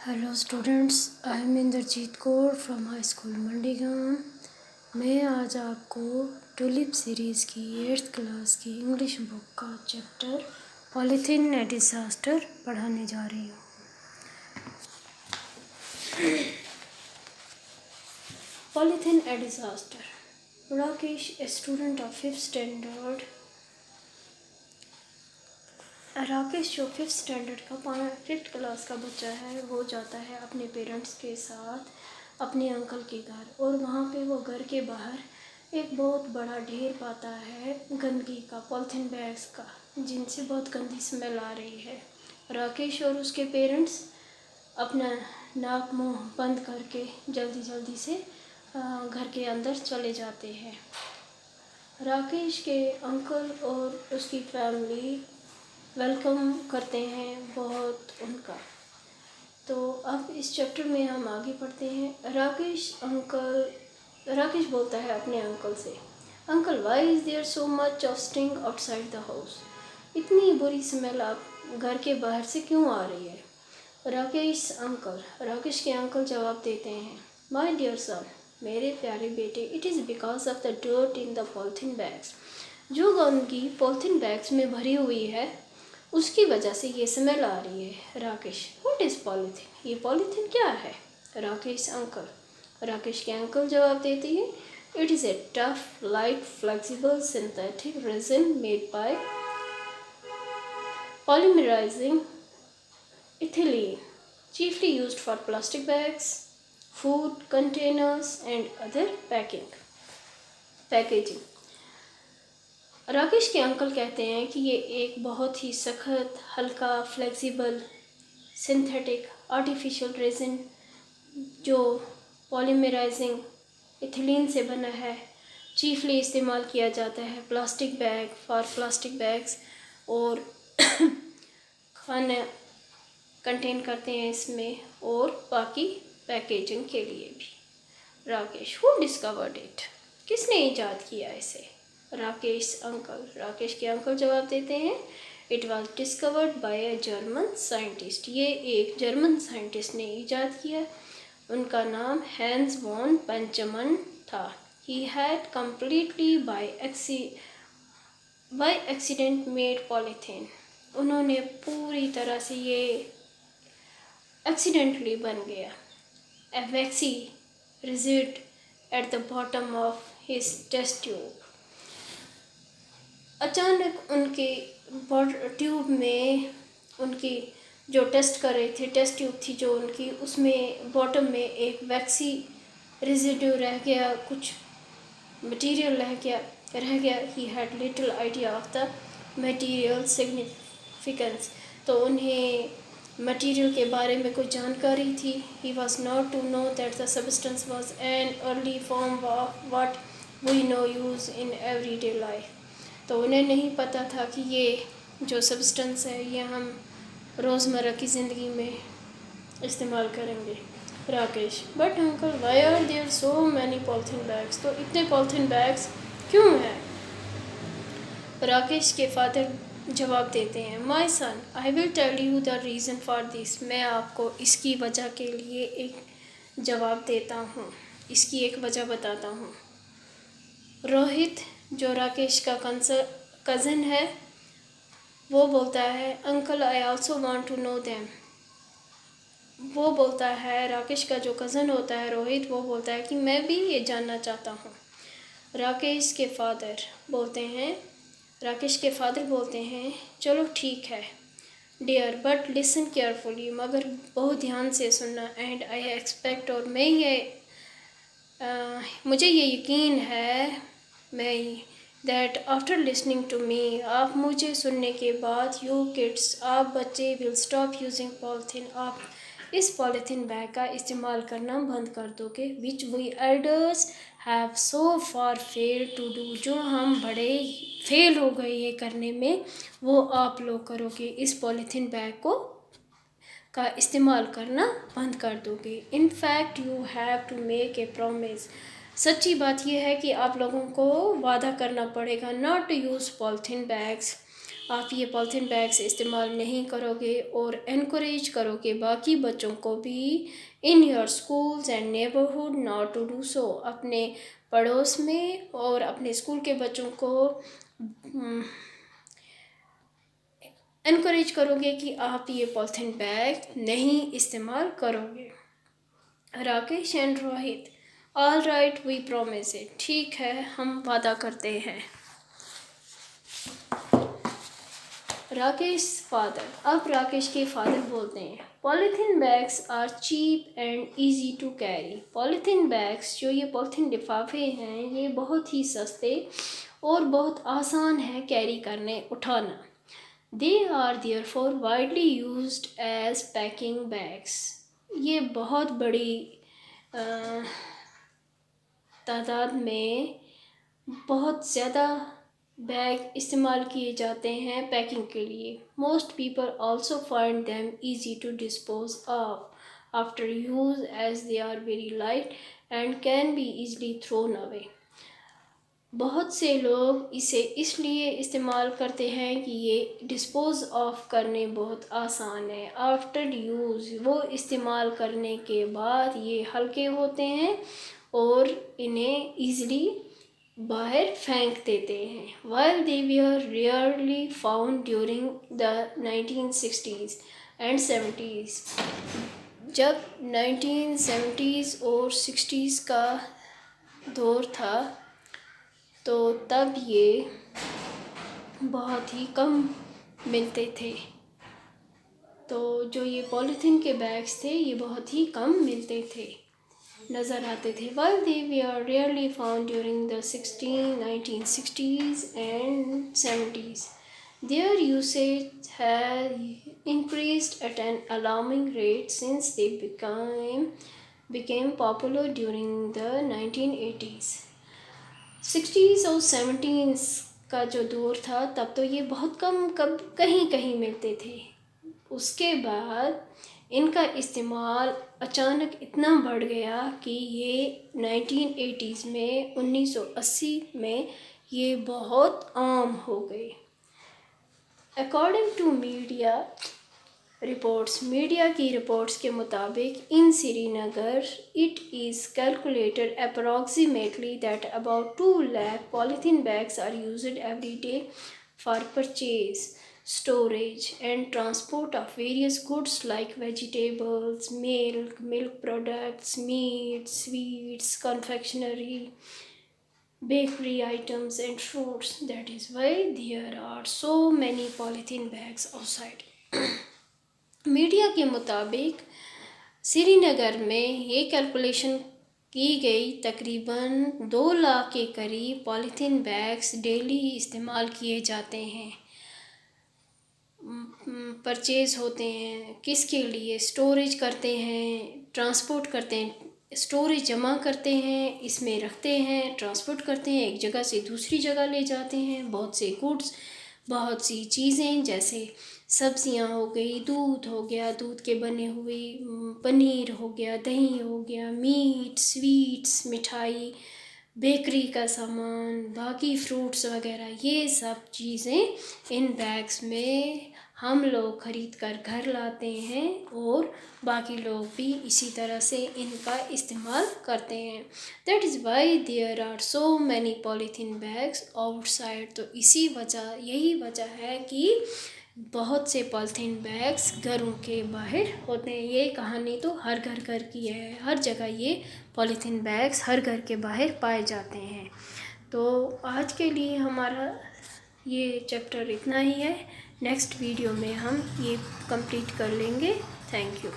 Hello students, I am Inderjeet Kaur from high school Mandigaon. मैं आज आपको टुलिप सीरीज़ की 8th क्लास की इंग्लिश बुक का चैप्टर पॉलीथीन ए डिज़ास्टर पढ़ाने जा रही हूँ। Polythene a disaster. Rakesh, a student of 5th standard, Rakesh जो 5th स्टैंडर्ड का 5th क्लास का बच्चा है, वो जाता है अपने पेरेंट्स के साथ अपने अंकल के घर, और वहाँ पे वो घर के बाहर एक बहुत बड़ा ढेर पाता है गंदगी का, पॉलीथीन बैग्स का, जिनसे बहुत गंदी स्मेल आ रही है। राकेश और उसके पेरेंट्स अपना नाक मुंह बंद करके जल्दी जल्दी से घर के अंदर चले जाते हैं। राकेश के अंकल और उसकी फैमिली वेलकम करते हैं बहुत उनका। तो अब इस चैप्टर में हम आगे पढ़ते हैं। राकेश बोलता है अपने अंकल से, uncle why is there so much of stink outside the house? इतनी बुरी स्मेल आप घर के बाहर से क्यों आ रही है? राकेश के अंकल जवाब देते हैं, माय डियर सन, मेरे प्यारे बेटे, it is because of the dirt in the polythene bags. जो गंदगी पॉलीथीन बैग्स में भरी हुई है, उसकी वजह से ये स्मेल आ रही है। Rakesh, what is polythene? ये पॉलीथीन क्या है? राकेश के अंकल जवाब देते हैं, it is a tough light flexible synthetic resin made by polymerizing ethylene, chiefly used for plastic bags, food containers and other packaging। Rakesh के अंकल कहते हैं कि ये एक बहुत ही सख्त, हल्का, फ्लेक्सिबल, सिंथेटिक, आर्टिफिशियल रेजिन जो पॉलीमराइजिंग इथिलीन से बना है, चीफली इस्तेमाल किया जाता है प्लास्टिक बैग्स और खाना कंटेन करते हैं इसमें, और बाकी पैकेजिंग के लिए भी। Rakesh, who discovered it? किसने ईजाद किया इसे? राकेश के अंकल जवाब देते हैं, it was discovered by a German scientist. ये एक जर्मन साइंटिस्ट ने ईजाद किया। उनका नाम हैंस वॉन बेंजामिन था। He had completely by accident made polythene. उन्होंने पूरी तरह से ये एक्सीडेंटली बन गया। A waxy residue at the bottom of his test tube। अचानक उनके ट्यूब में, उनकी जो टेस्ट कर रहे थे, टेस्ट ट्यूब थी जो उनकी, उसमें बॉटम में एक वैक्सी रेजिड्यू रह गया, कुछ मटेरियल रह गया। He had little idea of the material significance. तो उन्हें मटेरियल के बारे में कुछ जानकारी थी। He was not to know that the substance was an early form of what we now use in everyday life. तो उन्हें नहीं पता था कि ये जो सब्सटेंस है, ये हम रोज़मर्रा की ज़िंदगी में इस्तेमाल करेंगे। Rakesh, but uncle why are there so many polythene bags? तो इतने पॉलीथीन बैग्स क्यों हैं? राकेश के फादर जवाब देते हैं, my son, I will tell you the reason for this. मैं आपको इसकी वजह के लिए एक जवाब देता हूँ, इसकी एक वजह बताता हूँ। रोहित, जो राकेश का कज़न है, वो बोलता है, uncle I also want to know them. वो बोलता है, राकेश का जो कज़न होता है रोहित, वो बोलता है कि मैं भी ये जानना चाहता हूँ। राकेश के फादर बोलते हैं, चलो ठीक है डियर, बट लिसन केयरफुली, मगर बहुत ध्यान से सुनना। एंड आई एक्सपेक्ट, और मुझे ये यकीन है, that after listening to me, आप मुझे सुनने के बाद, यू किड्स, आप बच्चे, विल स्टॉप यूजिंग पॉलीथीन, आप इस पॉलीथीन बैग का इस्तेमाल करना बंद कर दोगे, which we elders have so far fail to do, जो हम बड़े फेल हो गए ये करने में, वो आप लोग करोगे। इस पॉलीथीन बैग का इस्तेमाल करना बंद कर दोगे। In fact you have to make a promise. सच्ची बात यह है कि आप लोगों को वादा करना पड़ेगा, not to use polythene bags, आप ये पॉलीथीन बैग्स इस्तेमाल नहीं करोगे और एनकरेज करोगे बाकी बच्चों को भी in your schools and neighbourhood not to do so, अपने पड़ोस में और अपने स्कूल के बच्चों को एनकरेज करोगे कि आप ये पॉलीथीन बैग नहीं इस्तेमाल करोगे। Rakesh and Rohit, all right we promise it, ठीक है हम वादा करते हैं। राकेश फादर, अब राकेश के फादर बोलते हैं, polythene bags are cheap and easy to carry. Polythene bags, जो ये पॉलीथीन लिफाफे हैं, ये बहुत ही सस्ते और बहुत आसान है कैरी करने, उठाना। They are therefore widely used as packing bags. ये बहुत बड़ी तादाद में बहुत ज़्यादा बैग इस्तेमाल किए जाते हैं पैकिंग के लिए। Most people also find them easy to dispose of after use as they are very light and can be easily thrown away. बहुत से लोग इसे इसलिए इस्तेमाल करते हैं कि ये डिस्पोज ऑफ करने बहुत आसान है। आफ्टर यूज़, वो इस्तेमाल करने के बाद ये हल्के होते हैं और इन्हें ईज़िली बाहर फेंक देते हैं। While they were rarely found during the 1960s and 70s, जब 1970s और 60s का दौर था तो तब ये बहुत ही कम मिलते थे। तो जो ये पॉलीथीन के बैग्स थे ये बहुत ही कम मिलते थे, नज़र आते थे। While they were rarely found during the 1960s and 70s, their usage has increased at an alarming rate since they became popular during the 1980s. 60s और 70s का जो दौर था तब तो ये बहुत कम कहीं कहीं मिलते थे। उसके बाद इनका इस्तेमाल अचानक इतना बढ़ गया कि ये 1980s में 1980 में ये बहुत आम हो गए। अकॉर्डिंग टू मीडिया की रिपोर्ट्स के मुताबिक in Srinagar it is calculated approximately that about 2 lakh polythene bags are used every day for purchase, storage and transport of various goods like vegetables, milk products, meat, sweets, confectionery, bakery items and fruits. That is why there are so many polythene bags outside. Media के मुताबिक श्रीनगर में ये calculation की गई तकरीबन 2 लाख के करीब polythene bags daily इस्तेमाल किए जाते हैं, परचेज़ होते हैं। किसके लिए? स्टोरेज करते हैं, ट्रांसपोर्ट करते हैं, स्टोरेज जमा करते हैं, इसमें रखते हैं, ट्रांसपोर्ट करते हैं, एक जगह से दूसरी जगह ले जाते हैं। बहुत से गुड्स, बहुत सी चीज़ें जैसे सब्जियां हो गई, दूध हो गया, दूध के बने हुए पनीर हो गया, दही हो गया, मीट, स्वीट्स, मिठाई, बेकरी का सामान, बाकी फ्रूट्स वगैरह, ये सब चीज़ें इन बैग्स में हम लोग ख़रीद कर घर लाते हैं और बाकी लोग भी इसी तरह से इनका इस्तेमाल करते हैं। That is why there are so many polythene bags outside. तो यही वजह है कि बहुत से पॉलीथीन बैग्स घरों के बाहर होते हैं। ये कहानी तो हर घर की है, हर जगह ये पॉलीथीन बैग्स हर घर के बाहर पाए जाते हैं। तो आज के लिए हमारा ये चैप्टर इतना ही है। नेक्स्ट वीडियो में हम ये कंप्लीट कर लेंगे। Thank you.